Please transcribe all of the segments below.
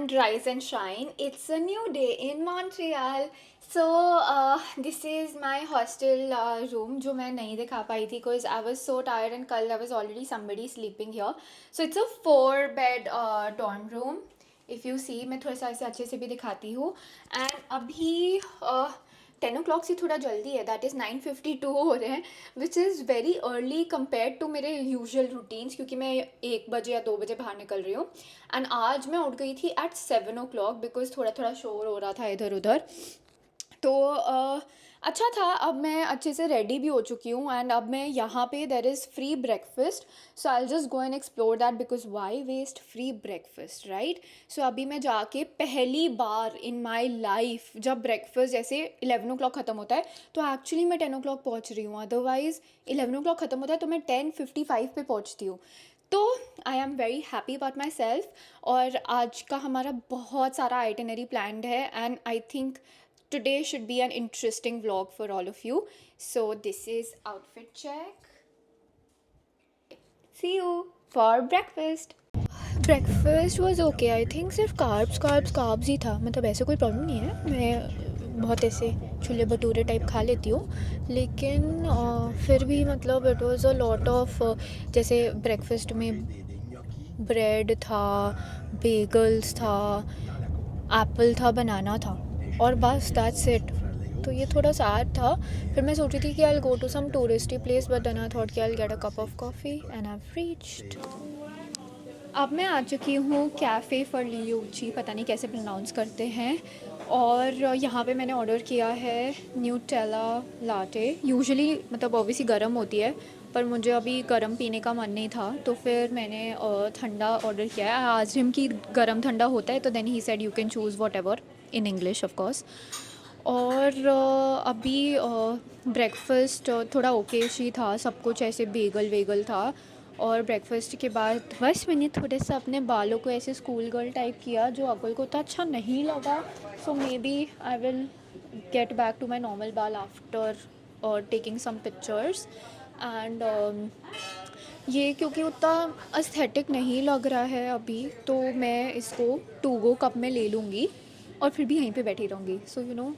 and rise and shine. It's a new day in Montreal. So this is my hostel room जो मैं नहीं दिखा पाई थी because I was so tired and कल there was already somebody sleeping here. So it's a 4 bed dorm room. If you see मैं थोड़ा सा ऐसे अच्छे से भी दिखाती हूँ. And अभी 10 o'clock से थोड़ा जल्दी है, दैट इज़ 9:52 हो रहे हैं, which is very early compare to मेरे यूजुअल रूटीन्स, क्योंकि मैं 1 बजे या 2 बजे बाहर निकल रही हूँ. एंड आज मैं उठ गई थी एट 7 o'clock बिकॉज थोड़ा थोड़ा शोर हो रहा था इधर उधर. तो अच्छा था. अब मैं अच्छे से रेडी भी हो चुकी हूँ एंड अब मैं यहाँ पे there is free breakfast. So I just go and explore that because why waste free breakfast, right. सो अभी मैं जाके पहली बार इन माई लाइफ जब ब्रेकफास्ट जैसे 11 o'clock ख़त्म होता है तो एक्चुअली मैं 10 o'clock पहुँच रही हूँ. अदरवाइज़ 11 o'clock ख़त्म होता है तो मैं 10:55 पे पहुँचती हूँ. तो I am very happy about my self. और आज का हमारा बहुत सारा आइटिनरी प्लान्ड है and I think today should be an interesting vlog for all of you. So this is outfit check. See you for breakfast. Breakfast was okay. I think सिर्फ carbs ही था. मतलब ऐसे कोई प्रॉब्लम नहीं है. मैं बहुत ऐसे छोले भटूरे टाइप खा लेती हूँ, लेकिन फिर भी मतलब it was a lot of, जैसे ब्रेकफास्ट में ब्रेड था, बेगल्स था, एप्पल था, बनाना था और बस दैट्स इट. तो ये थोड़ा सैड था. फिर मैं सोची थी कि I will go to some touristy place, but then I thought कि I will get a cup of coffee and I have reached. अब मैं आ चुकी हूँ कैफ़े फॉर लियोची, पता नहीं कैसे प्रोनाउंस करते हैं. और यहाँ पे मैंने ऑर्डर किया है न्यूटेला लाटे. यूजुअली मतलब ऑब्वियसली गर्म होती है, पर मुझे अभी गर्म पीने का मन नहीं था, तो फिर मैंने ठंडा ऑर्डर किया है. आज हिम की गर्म ठंडा होता है, तो then he said you can choose whatever in English of course. और अभी ब्रेकफास्ट थोड़ा ओकेश ही था, सब कुछ ऐसे बेगल वेगल था. और ब्रेकफास्ट के बाद बस मैंने थोड़े से अपने बालों को ऐसे स्कूल गर्ल टाइप किया, जो अकल को उतना अच्छा नहीं लगा. So maybe I will get back to my normal बाल after taking some pictures. And ये क्योंकि उतना एस्थेटिक नहीं लग रहा है अभी, तो मैं इसको टूगो कप में ले लूँगी और फिर भी यहीं पे बैठी रहूँगी. सो यू नो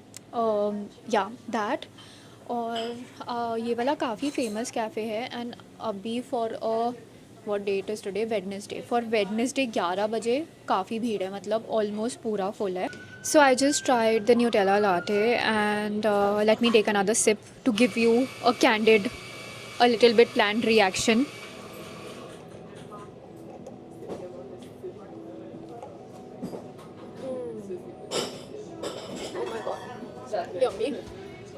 या दैट. और ये वाला काफ़ी फेमस कैफ़े है. एंड अभी for what that is today, Wednesday. For Wednesday 11 बजे काफ़ी भीड़ है, मतलब ऑलमोस्ट पूरा फुल है. So I just tried the Nutella latte and let me take another sip to give you a candid, a little bit planned reaction. Oh my god, yummy.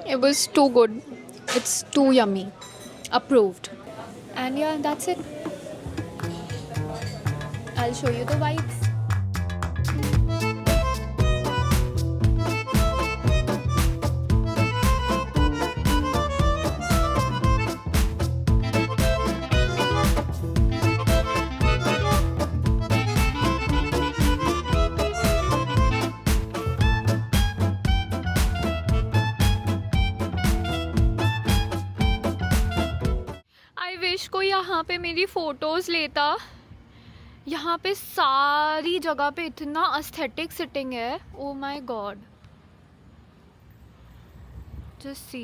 It was too good. It's too yummy. Approved. And yeah, that's it. I'll show you the vibes. I wish को यहाँ पे मेरी photos लेता. यहाँ पे सारी जगह पे इतना एस्थेटिक सिटिंग है. Oh my God, just see.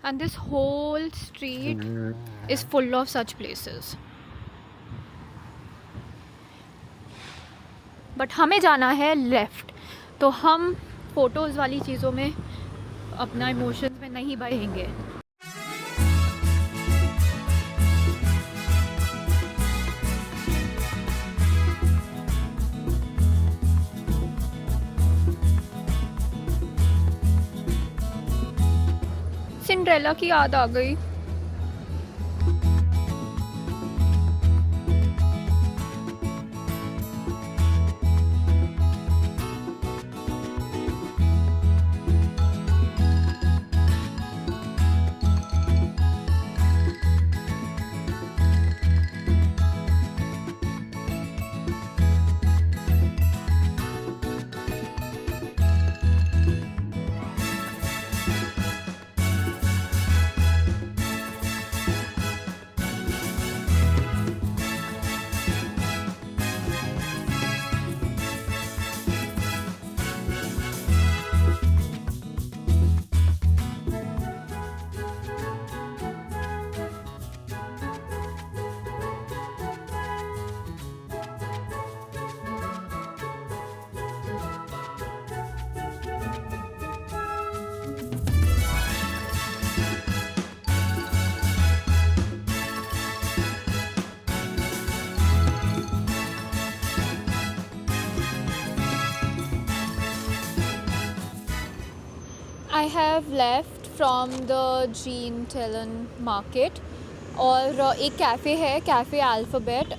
And this whole street is full of such places. But हमें जाना है लेफ़्ट, तो हम फ़ोटोज़ वाली चीज़ों में अपना इमोशंस में नहीं बहेंगे. सिंड्रेला की याद आ गई. I have left from the Jean Talon Market और एक कैफ़े है, कैफ़े अल्फ़ाबेट,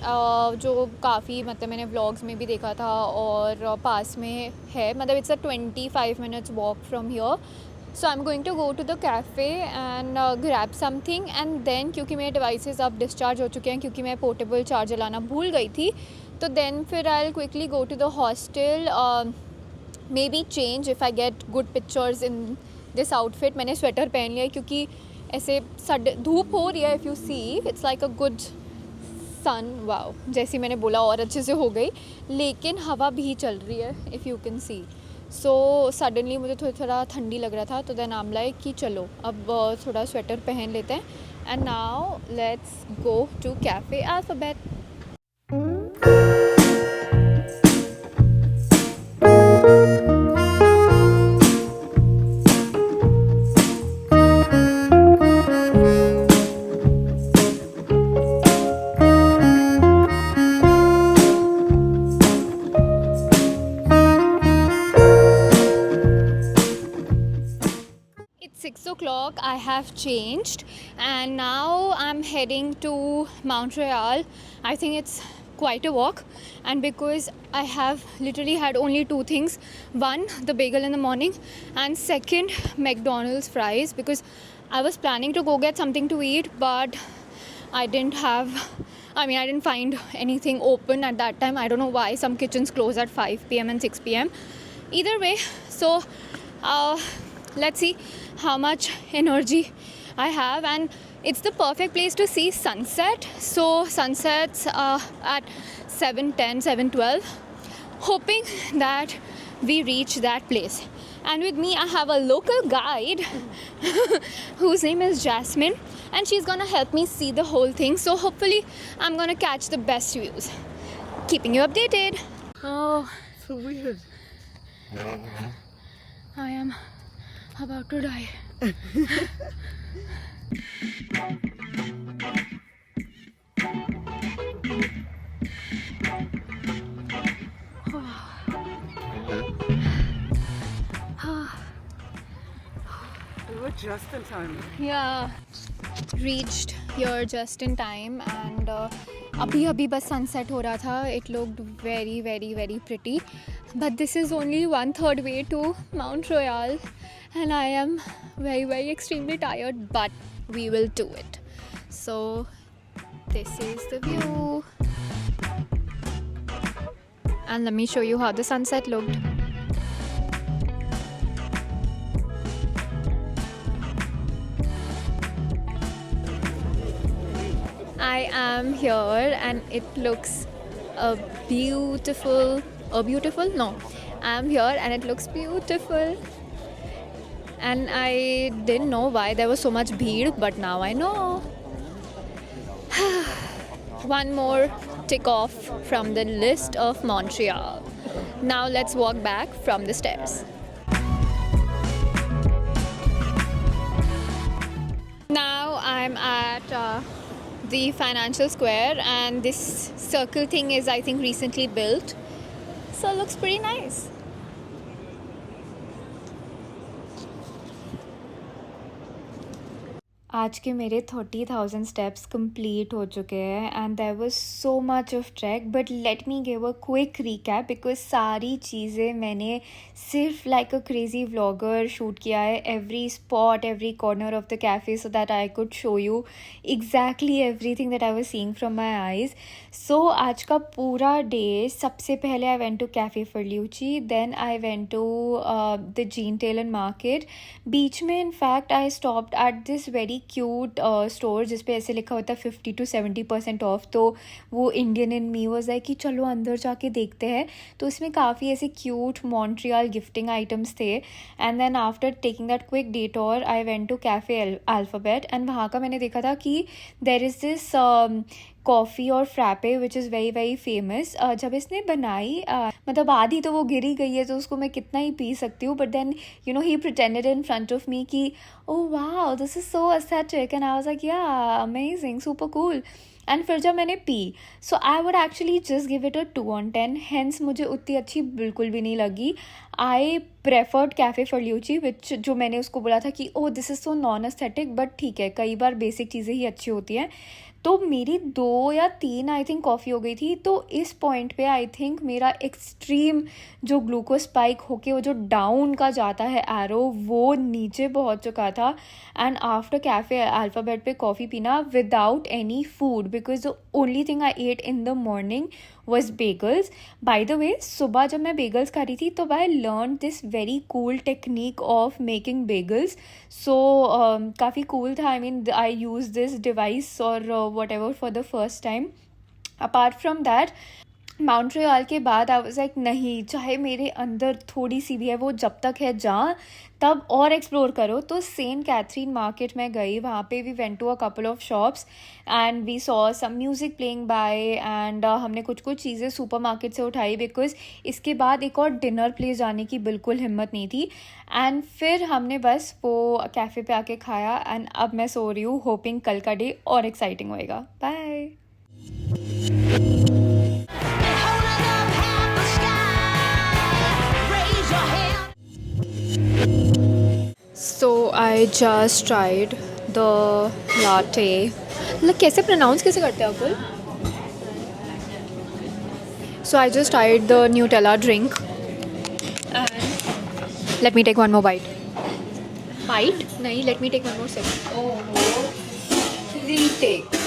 जो काफ़ी मतलब मैंने व्लॉग्स में भी देखा था और पास में है, मतलब it's a 25 minutes walk from here. So I am going to go to the cafe and grab something and then, क्योंकि मेरे डिवाइसेस अब डिस्चार्ज हो चुके हैं क्योंकि मैं पोर्टेबल चार्जर लाना भूल गई थी, तो देन फिर I will quickly go to the hostel, maybe change if I get good pictures in this outfit. मैंने स्वेटर पहन लिया है क्योंकि ऐसे धूप हो रही है. If you see it's like a good sun. Wow, जैसे मैंने बोला और अच्छे से हो गई, लेकिन हवा भी चल रही है if you can see. So suddenly मुझे थोड़ा ठंडी लग रहा था, तो देन आई एम लाइक कि चलो अब थोड़ा स्वेटर पहन लेते हैं. And now let's go to cafe Alphabet. It's 6 o'clock. I have changed and now I'm heading to Mount Royal. I think it's quite a walk, and because I have literally had only two things: one, the bagel in the morning, and second, McDonald's fries, because I was planning to go get something to eat, but I didn't find anything open at that time. I don't know why. Some kitchens close at 5 p.m. and 6 p.m. Either way, so let's see how much energy I have, and it's the perfect place to see sunset. So sunsets at 7:10, 7:12. Hoping that we reach that place. And with me I have a local guide whose name is Jasmine, and she's gonna help me see the whole thing. So hopefully I'm gonna catch the best views. Keeping you updated. Oh, So weird. I am about to die. We were just in time. Yeah, reached here just in time, and अभी बस sunset हो रहा था. It looked very very very pretty, but this is only 1/3 way to Mount Royal, and I am very very extremely tired, but we will do it. So this is the view, and let me show you how the sunset looked. I am here and it looks beautiful. No, I am here and it looks beautiful. And I didn't know why there was so much bheed, but now I know. One more tick off from the list of Montreal. Now let's walk back from the stairs. Now I'm at the Financial Square, and this circle thing is, I think, recently built, so it looks pretty nice. आज के मेरे 30,000 steps complete हो चुके हैं, and there was so much of track, but let me give a quick recap, because सारी चीज़ें मैंने सिर्फ like a crazy vlogger shoot किया है. Every spot, every corner of the cafe, so that I could show you exactly everything that I was seeing from my eyes. So आज का पूरा day, सबसे पहले आई वेंट टू कैफ़े फरल्यूची, then I went to the gene talon market. बीच में in fact I stopped at this very cute store जिस पे ऐसे लिखा होता है 50 to 70% ऑफ. तो वो Indian in me was like कि चलो अंदर जाके देखते हैं. तो इसमें काफ़ी ऐसे क्यूट मॉन्ट्रियल गिफ्टिंग आइटम्स थे. And then after taking that quick detour I went to cafe Alphabet, and वहाँ का मैंने देखा था कि देर इज़ दिस कॉफ़ी और frappe which is very very famous. जब इसने बनाई मतलब आधी तो वो गिरी गई है तो उसको मैं कितना ही पी सकती हूँ, but then you know he pretended in front of me कि oh wow this is so aesthetic, and I was like yeah amazing, super cool. And फिर जब मैंने पी, so I would actually just give it a 2/10, hence मुझे उतनी अच्छी बिल्कुल भी नहीं लगी। आई प्रेफर्ड कैफ़े फर्ल्यूची विच, जो मैंने उसको बोला था कि oh this is so non aesthetic, but ठीक है कई बार बेसिक चीज़ें ही अच्छी होती हैं। तो मेरी 2 या 3 आई थिंक कॉफ़ी हो गई थी। तो इस पॉइंट पे आई थिंक मेरा एक्सट्रीम जो ग्लूकोज स्पाइक होके वो जो डाउन का जाता है एरो, वो नीचे पहुंच चुका था। एंड आफ्टर कैफ़े अल्फ़ाबेट पे कॉफ़ी पीना without any food, because the only thing I ate in the morning was bagels. By the way, सुबह जब मैं bagels खा रही थी तो I learned this very cool technique of making bagels. So काफ़ी cool था. I mean I used this device or whatever for the first time. Apart from that, Montreal के बाद आई वाज लाइक नहीं, चाहे मेरे अंदर थोड़ी सी भी है वो जब तक है जहाँ तब और एक्सप्लोर करो। तो सेंट कैथरीन मार्केट में गई, वहाँ पे we went to a couple of shops and we saw some music playing by, and हमने कुछ कुछ चीज़ें सुपर मार्केट से उठाई बिकॉज इसके बाद एक और डिनर प्लेस जाने की बिल्कुल हिम्मत नहीं थी। एंड फिर हमने बस वो कैफ़े पे आके खाया एंड अब मैं सो रही हूँ, होपिंग कल का डे और एक्साइटिंग होएगा। Bye. So I just tried the latte. मतलब कैसे pronounce कैसे करते हैं अकुल? So I just tried the Nutella drink and let me take one more bite. Bite? नहीं, let me take one more sip. Oh, retake.